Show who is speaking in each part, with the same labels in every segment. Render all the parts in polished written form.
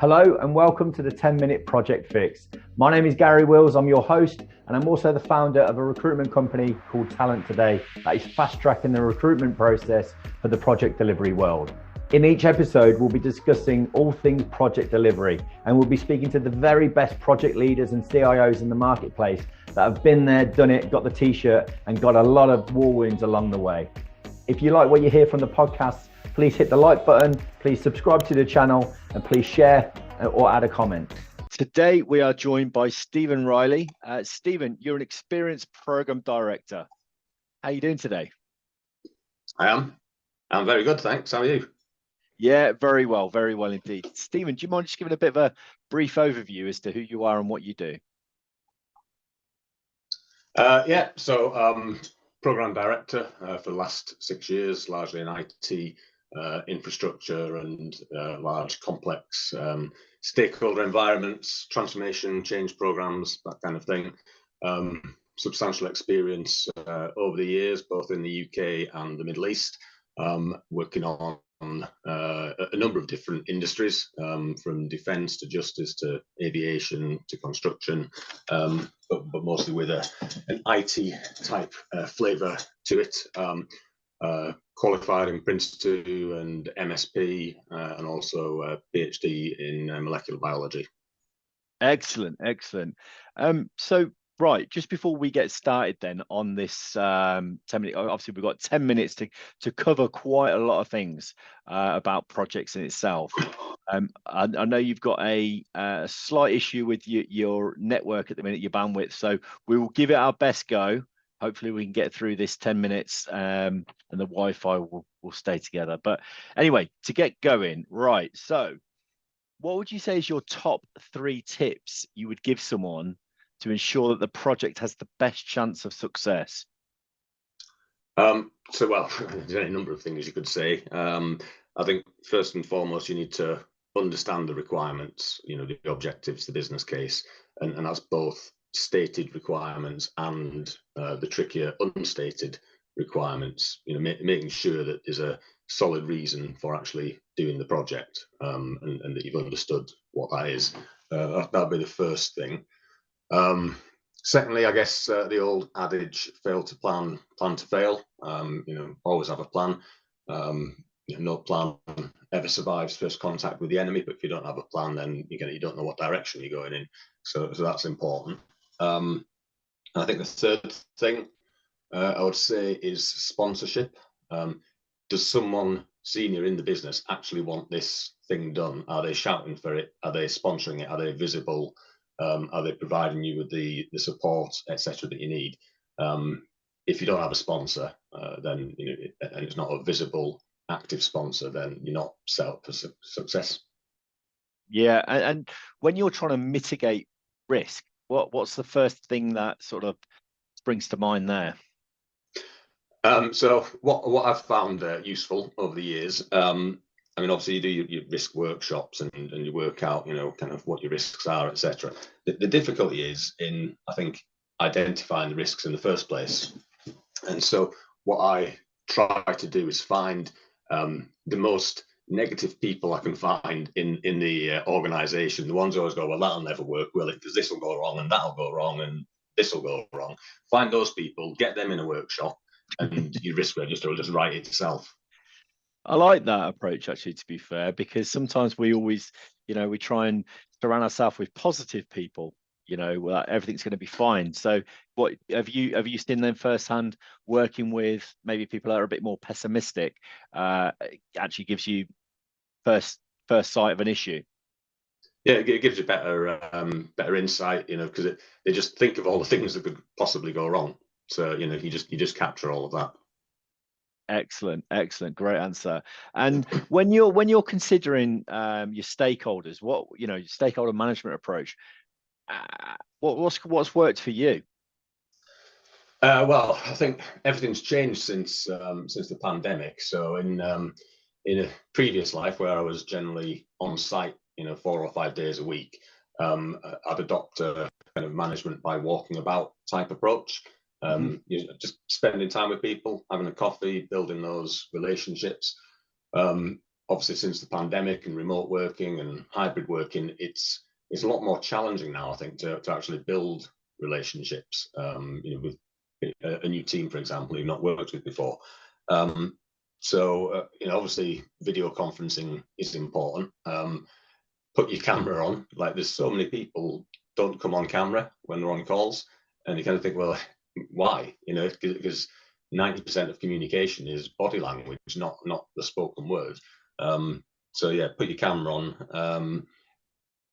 Speaker 1: Hello and welcome to the 10-Minute Project Fix. My name is Gary Wills, I'm your host, and I'm also the founder of a recruitment company called Talent Today that is fast-tracking the recruitment process for the project delivery world. In each episode, we'll be discussing all things project delivery, and we'll be speaking to the very best project leaders and CIOs in the marketplace that have been there, done it, got the t-shirt, and got a lot of war wounds along the way. If you like what you hear from the podcast, please hit the like button, please subscribe to the channel, and please share or add a comment. Today, we are joined by Stephen Riley. Stephen, you're an experienced program director. How are you doing today?
Speaker 2: I'm very good, thanks. How are you?
Speaker 1: Yeah, very well indeed. Stephen, do you mind just giving a bit of a brief overview as to who you are and what you do?
Speaker 2: Program director for the last 6 years, largely in IT, infrastructure and large complex stakeholder environments, transformation, change programs, that kind of thing. Substantial experience over the years, both in the UK and the Middle East, working on a number of different industries, from defence to justice to aviation to construction, but mostly with an IT type flavour to it. Qualified in Prince 2 and MSP, and also a PhD in molecular biology.
Speaker 1: Excellent. So, right, just before we get started then on this 10-minute, obviously we've got 10 minutes to cover quite a lot of things about projects in itself. I know you've got a slight issue with your network at the minute, your bandwidth, so we will give it our best go. Hopefully we can get through this 10 minutes and the Wi-Fi will stay together. But anyway, to get going, right, so what would you say is your top 3 tips you would give someone to ensure that the project has the best chance of success?
Speaker 2: There's a number of things you could say. I think first and foremost, you need to understand the requirements, the objectives, the business case, and that's both stated requirements and the trickier unstated requirements, making sure that there's a solid reason for actually doing the project, and that you've understood what that is. That'd be the first thing. Secondly, I guess the old adage, fail to plan, plan to fail. Always have a plan. No plan ever survives first contact with the enemy, but if you don't have a plan, then you don't know what direction you're going in. So that's important. I think the third thing I would say is sponsorship. Does someone senior in the business actually want this thing done? Are they shouting for it? Are they sponsoring it? Are they visible? Are they providing you with the support, etc., that you need? If you don't have a sponsor, then and it's not a visible, active sponsor, then you're not set up for success. Yeah,
Speaker 1: and when you're trying to mitigate risk, what's the first thing that sort of springs to mind there?
Speaker 2: So what I've found useful over the years, obviously you do your risk workshops and you work out, kind of what your risks are, etc. The difficulty is in, I think, identifying the risks in the first place. And so what I try to do is find the most negative people I can find in the organization, the ones who always go, well, that'll never work, will it? Because this will go wrong and that'll go wrong and this will go wrong. Find those people, get them in a workshop, and your risk register will just write itself.
Speaker 1: I like that approach, actually, to be fair, because sometimes we always, we try and surround ourselves with positive people, everything's going to be fine. So what have you seen them firsthand working with maybe people that are a bit more pessimistic, actually gives you first sight of an issue?
Speaker 2: Yeah, it gives you better insight, because they just think of all the things that could possibly go wrong. So you just capture all of that.
Speaker 1: Excellent, great answer. And when you're considering your stakeholders, your stakeholder management approach, what's worked for you?
Speaker 2: Well, I think everything's changed since the pandemic. So in a previous life where I was generally on site, 4 or 5 days a week, I'd adopt a kind of management by walking about type approach. Just spending time with people, having a coffee, building those relationships. obviously since the pandemic and remote working and hybrid working, it's a lot more challenging now, I think, to actually build relationships, with a new team, for example, you've not worked with before. Obviously video conferencing is important. Put your camera on. Like, there's so many people don't come on camera when they're on calls, and you kind of think, well, why? Because 90% of communication is body language, not the spoken word. Put your camera on.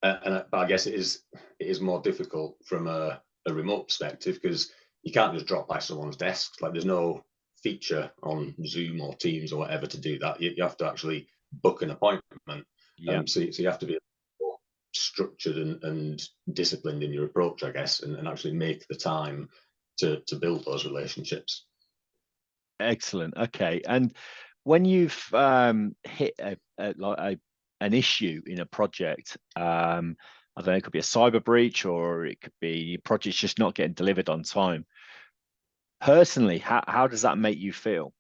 Speaker 2: But I guess it is more difficult from a remote perspective, because you can't just drop by someone's desk. Like, there's no feature on Zoom or Teams or whatever to do that. You have to actually book an appointment.
Speaker 1: Yeah.
Speaker 2: So you have to be more structured and disciplined in your approach, I guess, and actually make the time to build those relationships.
Speaker 1: Excellent. Okay. And when you've hit an issue in a project, I don't know, it could be a cyber breach, or it could be your project's just not getting delivered on time. Personally, how does that make you feel?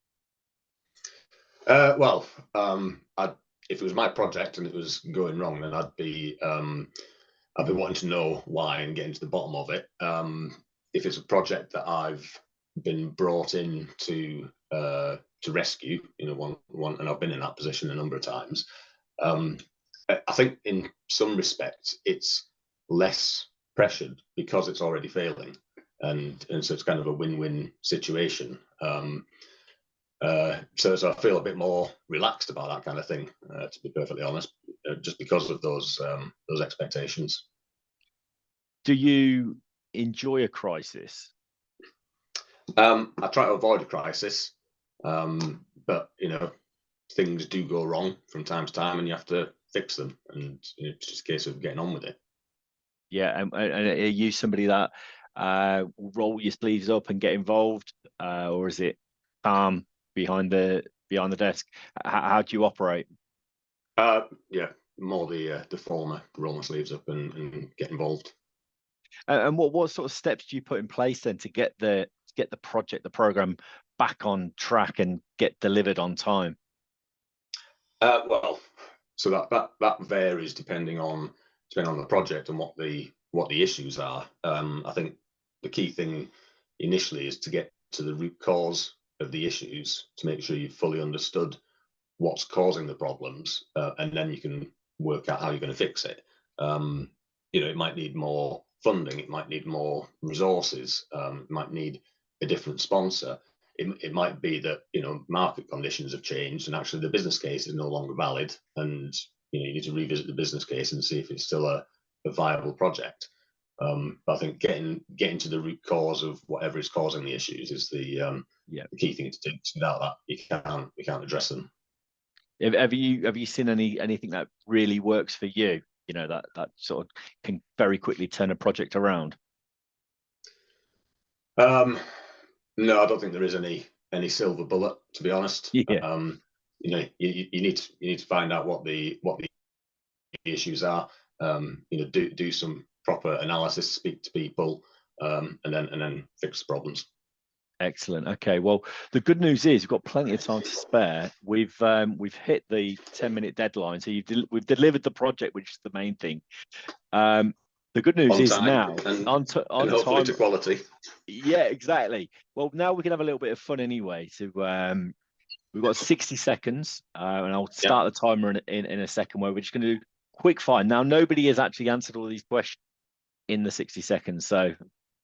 Speaker 2: If it was my project and it was going wrong, then I'd be wanting to know why and getting to the bottom of it. If it's a project that I've been brought in to rescue, one, and I've been in that position a number of times. I think in some respects it's less pressured because it's already failing, and so it's kind of a win-win situation. So I feel a bit more relaxed about that kind of thing, to be perfectly honest, just because of those expectations.
Speaker 1: Do you enjoy a crisis?
Speaker 2: I try to avoid a crisis, but things do go wrong from time to time, and you have to fix them, and it's just a case of getting on with it.
Speaker 1: Yeah, and are you somebody that roll your sleeves up and get involved, or is it calm behind the desk? How do you operate?
Speaker 2: More the former, roll my sleeves up and get involved.
Speaker 1: And what sort of steps do you put in place then to get the program back on track and get delivered on time?
Speaker 2: So that varies depending on the project and what the issues are. I think the key thing initially is to get to the root cause of the issues, to make sure you've fully understood what's causing the problems, and then you can work out how you're going to fix it. It might need more funding, it might need more resources, it might need a different sponsor. It might be that market conditions have changed and actually the business case is no longer valid, and you need to revisit the business case and see if it's still a viable project. But I think getting to the root cause of whatever is causing the issues is the key thing to do. Without that, you can't address them.
Speaker 1: Have you seen anything that really works for you? That sort of can very quickly turn a project around.
Speaker 2: No, I don't think there is any silver bullet, to be honest.
Speaker 1: Yeah.
Speaker 2: You need to find out what the issues are. Do some proper analysis, speak to people, and then fix the problems.
Speaker 1: Excellent. Okay. Well, the good news is we've got plenty of time to spare. We've hit the 10-minute deadline, so we've delivered the project, which is the main thing. The good news is now on
Speaker 2: hopefully
Speaker 1: time,
Speaker 2: to quality.
Speaker 1: Yeah, exactly. Well, now we can have a little bit of fun anyway. So we've got 60 seconds, and I'll start the timer in a second, where we're just going to do quick fire. Now, nobody has actually answered all these questions in the 60 seconds, so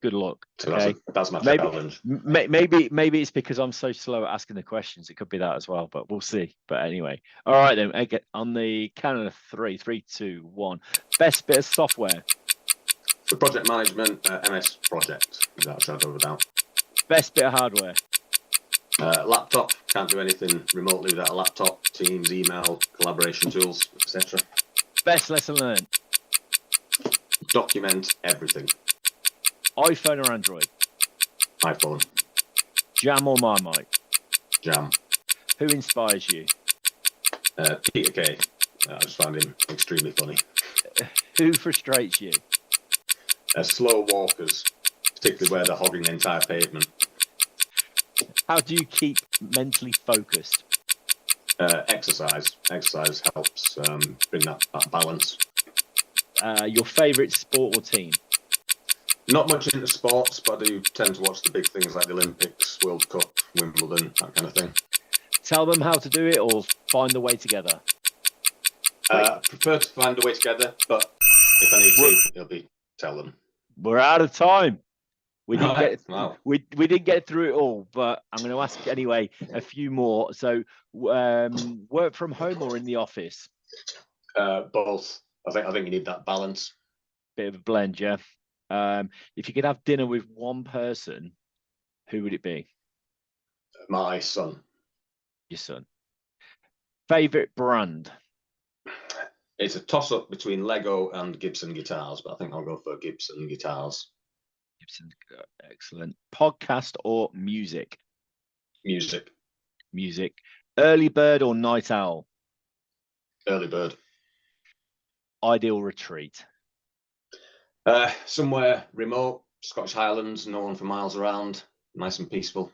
Speaker 1: good luck.
Speaker 2: So
Speaker 1: okay,
Speaker 2: that's my challenge.
Speaker 1: Maybe it's because I'm so slow at asking the questions. It could be that as well, but we'll see. But anyway, all right then. Okay, on the count of 3, 3, 2, 1. Best bit of software.
Speaker 2: For project management, MS Project, without a shadow of a doubt.
Speaker 1: Best bit of hardware.
Speaker 2: Laptop. Can't do anything remotely without a laptop. Teams, email, collaboration tools, etc.
Speaker 1: Best lesson learned.
Speaker 2: Document everything.
Speaker 1: iPhone or Android?
Speaker 2: iPhone.
Speaker 1: Jam or Marmite?
Speaker 2: Jam.
Speaker 1: Who inspires you?
Speaker 2: Peter Kay. I just find him extremely funny.
Speaker 1: Who frustrates you?
Speaker 2: Slow walkers, particularly where they're hogging the entire pavement.
Speaker 1: How do you keep mentally focused?
Speaker 2: Exercise. Exercise helps bring that balance.
Speaker 3: Your favourite sport or team?
Speaker 2: Not much into sports, but I do tend to watch the big things like the Olympics, World Cup, Wimbledon, that kind of thing.
Speaker 3: Tell them how to do it or find the way together.
Speaker 2: Prefer to find a way together, but if I need to, it'll be tell them.
Speaker 3: We're out of time. We didn't
Speaker 2: Right.
Speaker 3: get
Speaker 2: Wow.
Speaker 3: we didn't get through it all, but I'm going to ask anyway a few more. So, work from home or in the office?
Speaker 2: Both. I think you need that balance.
Speaker 3: Bit of a blend, yeah. If you could have dinner with one person, who would it be?
Speaker 2: My son.
Speaker 3: Your son. Favorite brand?
Speaker 2: It's a toss-up between Lego and Gibson guitars, but I think I'll go for Gibson guitars.
Speaker 3: Gibson, excellent. Podcast or music?
Speaker 2: Music.
Speaker 3: Music. Early bird or night owl?
Speaker 2: Early bird.
Speaker 3: Ideal retreat?
Speaker 2: Somewhere remote, Scottish Highlands, no one for miles around, nice and peaceful.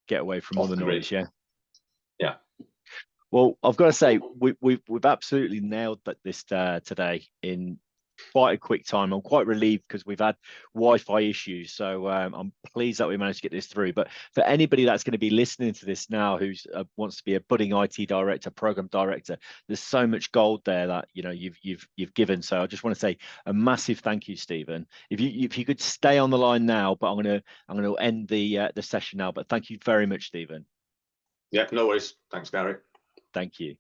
Speaker 3: Get away from all the noise, yeah.
Speaker 2: Yeah.
Speaker 3: Well, I've got to say, we've absolutely nailed this today in quite a quick time. I'm quite relieved because we've had Wi-Fi issues, so I'm pleased that we managed to get this through. But for anybody that's going to be listening to this now, who's wants to be a budding IT director, program director, there's so much gold there that you've given. So I just want to say a massive thank you, Stephen. If you could stay on the line now, but I'm going to end the session now. But thank you very much, Stephen.
Speaker 2: Yeah, no worries. Thanks, Gary.
Speaker 3: Thank you.